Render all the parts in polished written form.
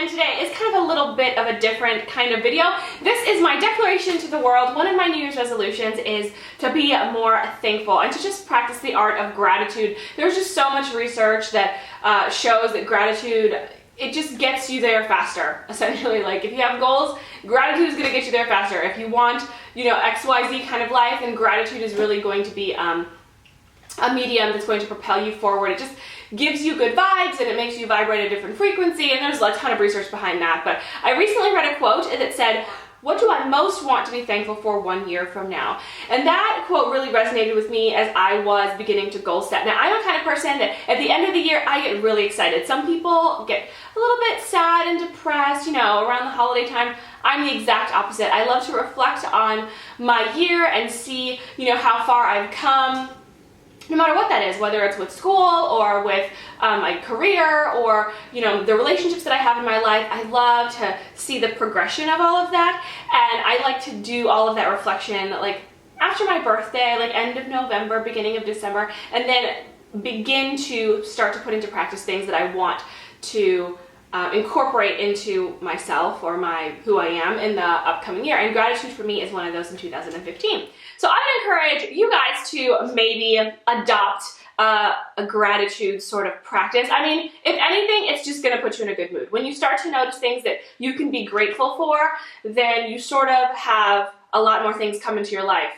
and today is kind of a little bit of a different kind of video. This is my declaration to the world. One of my New Year's resolutions is to be more thankful and to just practice the art of gratitude. There's just so much research that shows that gratitude, it just gets you there faster, essentially. Like, if you have goals, gratitude is going to get you there faster. If you want, XYZ kind of life, then gratitude is really going to be a medium that's going to propel you forward. It just gives you good vibes and it makes you vibrate at a different frequency, and there's a ton of research behind that. But I recently read a quote that said, "What do I most want to be thankful for 1 year from now?" And that quote really resonated with me as I was beginning to goal set. Now, I'm a kind of person that at the end of the year, I get really excited. Some people get a little bit sad and depressed, around the holiday time. I'm the exact opposite. I love to reflect on my year and see, how far I've come, no matter what that is, whether it's with school or with my career or, the relationships that I have in my life. I love to see the progression of all of that, and I like to do all of that reflection, like, after my birthday, like end of November, beginning of December, and then begin to start to put into practice things that I want to incorporate into myself or who I am in the upcoming year. And gratitude for me is one of those in 2015. So I would encourage you guys to maybe adopt a gratitude sort of practice. I mean, if anything, it's just going to put you in a good mood. When you start to notice things that you can be grateful for, then you sort of have a lot more things come into your life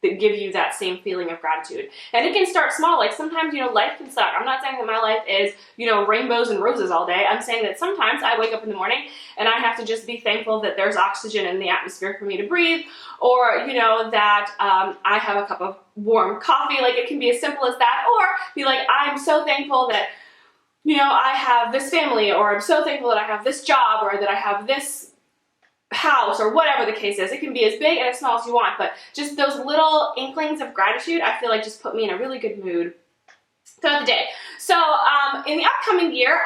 that give you that same feeling of gratitude. And it can start small. Like, sometimes, life can suck. I'm not saying that my life is, rainbows and roses all day. I'm saying that sometimes I wake up in the morning and I have to just be thankful that there's oxygen in the atmosphere for me to breathe, or, that I have a cup of warm coffee. Like, it can be as simple as that, or be like, I'm so thankful that, I have this family, or I'm so thankful that I have this job, or that I have this house, or whatever the case is. It can be as big and as small as you want, but just those little inklings of gratitude, I feel like, just put me in a really good mood throughout the day. So in the upcoming year,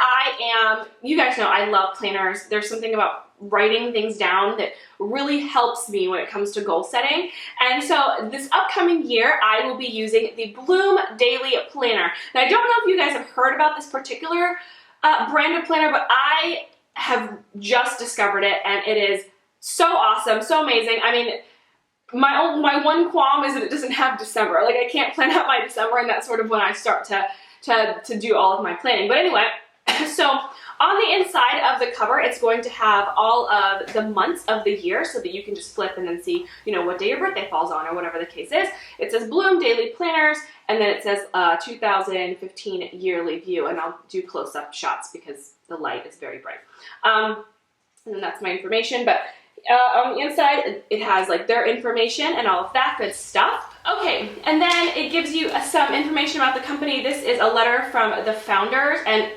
you guys know I love planners. There's something about writing things down that really helps me when it comes to goal setting. And so this upcoming year, I will be using the Bloom Daily Planner. Now, I don't know if you guys have heard about this particular brand of planner, but I have just discovered it, and it is so awesome, so amazing. I mean, my one qualm is that it doesn't have December. Like, I can't plan out my December, and that's sort of when I start to do all of my planning. But anyway, so on the inside of the cover, it's going to have all of the months of the year so that you can just flip and then see, what day your birthday falls on, or whatever the case is. It says Bloom Daily Planners, and then it says 2015 Yearly View, and I'll do close-up shots because the light is very bright. And that's my information, but on the inside, it has like their information and all of that good stuff. Okay, and then it gives you some information about the company. This is a letter from the founders, and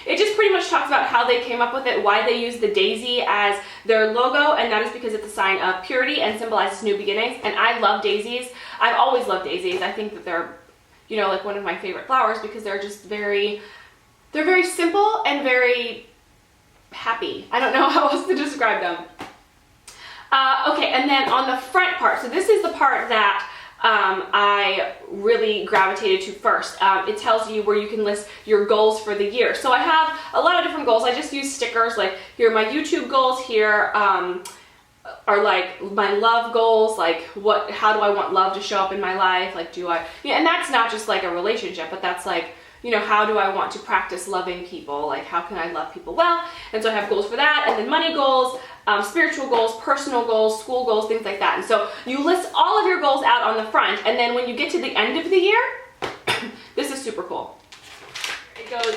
it just pretty much talks about how they came up with it, why they use the daisy as their logo, and that is because it's a sign of purity and symbolizes new beginnings. And I love daisies. I've always loved daisies. I think that they're, like one of my favorite flowers because they're just they're very simple and very happy. I don't know how else to describe them. Okay, and then on the front part, so this is the part that I really gravitated to first. It tells you where you can list your goals for the year. So I have a lot of different goals. I just use stickers, like here are my YouTube goals, here are like my love goals, like how do I want love to show up in my life, like and that's not just like a relationship, but that's like, how do I want to practice loving people? Like, how can I love people well? And so I have goals for that, and then money goals, spiritual goals, personal goals, school goals, things like that. And so you list all of your goals out on the front, and then when you get to the end of the year, this is super cool.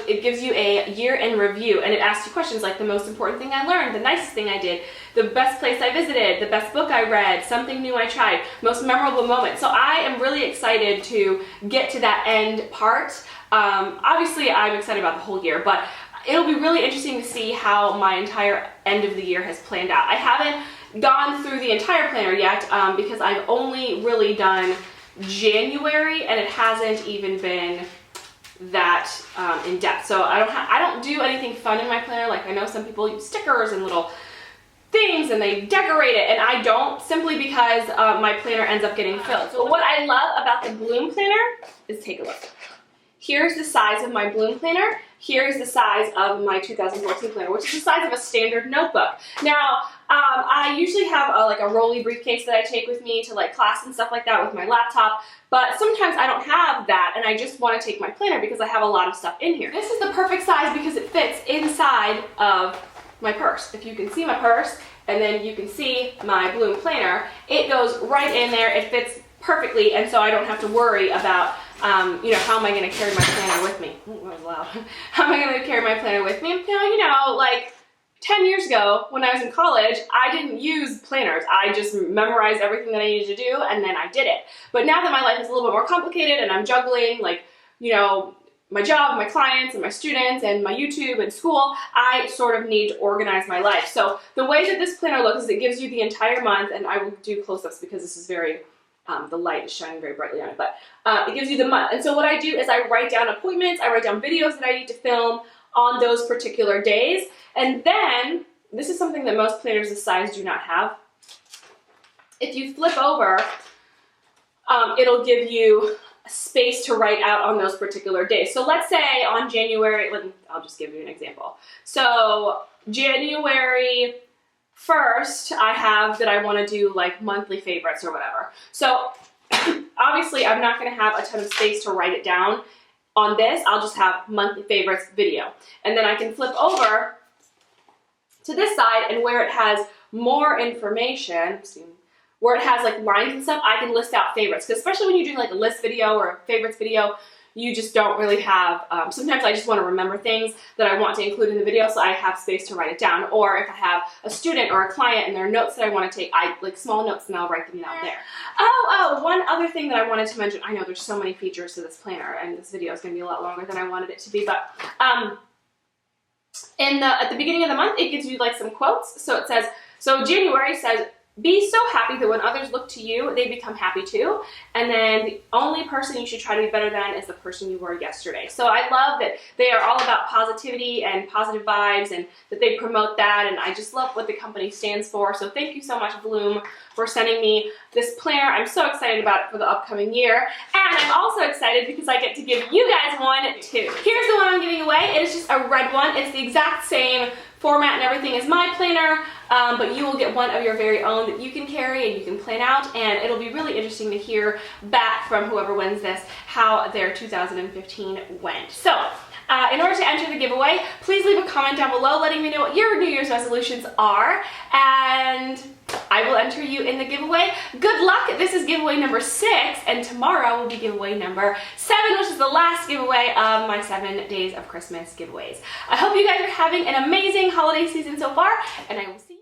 It gives you a year in review, and it asks you questions like the most important thing I learned, the nicest thing I did, the best place I visited, the best book I read, something new I tried, most memorable moment. So I am really excited to get to that end part. Obviously, I'm excited about the whole year, but it'll be really interesting to see how my entire end of the year has planned out. I haven't gone through the entire planner yet because I've only really done January, and it hasn't even been that in depth. So I don't do anything fun in my planner. Like, I know some people use stickers and little things and they decorate it, and I don't, simply because my planner ends up getting filled. So what I love about the Bloom planner is, take a look. Here's the size of my Bloom planner, here's the size of my 2014 planner, which is the size of a standard notebook. Now, I usually have like a rolly briefcase that I take with me to like class and stuff like that with my laptop, but sometimes I don't have that and I just want to take my planner because I have a lot of stuff in here. This is the perfect size because it fits inside of my purse. If you can see my purse and then you can see my Bloom planner, it goes right in there, it fits perfectly, and so I don't have to worry about you know, how am I going to carry my planner with me? Oh, that was loud. How am I going to carry my planner with me? Now, you know, like 10 years ago when I was in college, I didn't use planners. I just memorized everything that I needed to do and then I did it. But now that my life is a little bit more complicated and I'm juggling, like, you know, my job, my clients, and my students, and my YouTube and school, I sort of need to organize my life. So the way that this planner looks is it gives you the entire month, and I will do close-ups because this is very the light is shining very brightly on it, but it gives you the month. And so what I do is I write down appointments, I write down videos that I need to film on those particular days. And then, this is something that most planners this size do not have. If you flip over, it'll give you space to write out on those particular days. So let's say on January, I'll just give you an example. So January 1st, I have that I want to do like monthly favorites or whatever. So obviously I'm not going to have a ton of space to write it down on this. I'll just have monthly favorites video. And then I can flip over to this side, and where it has more information, where it has like lines and stuff, I can list out favorites. Because especially when you do like a list video or a favorites video, you just don't really have, sometimes I just want to remember things that I want to include in the video, so I have space to write it down. Or if I have a student or a client and there are notes that I want to take, I like small notes and I'll write them out there. Oh, one other thing that I wanted to mention, I know there's so many features to this planner and this video is going to be a lot longer than I wanted it to be, but at the beginning of the month, it gives you like some quotes. So it says, so January says, be so happy that when others look to you, they become happy too. And then the only person you should try to be better than is the person you were yesterday. So I love that they are all about positivity and positive vibes and that they promote that. And I just love what the company stands for. So thank you so much, Bloom, for sending me this planner. I'm so excited about it for the upcoming year. And I'm also excited because I get to give you guys one too. Here's the one I'm giving away. It is just a red one. It's the exact same format and everything as my planner, but you will get one of your very own that you can carry and you can plan out, and it'll be really interesting to hear back from whoever wins this how their 2015 went. So in order to enter the giveaway, please leave a comment down below letting me know what your New Year's resolutions are, and I will enter you in the giveaway. Good luck. This is giveaway number 6, and tomorrow will be giveaway number 7, which is the last giveaway of my 7 Days of Christmas giveaways. I hope you guys are having an amazing holiday season so far, and I will see you.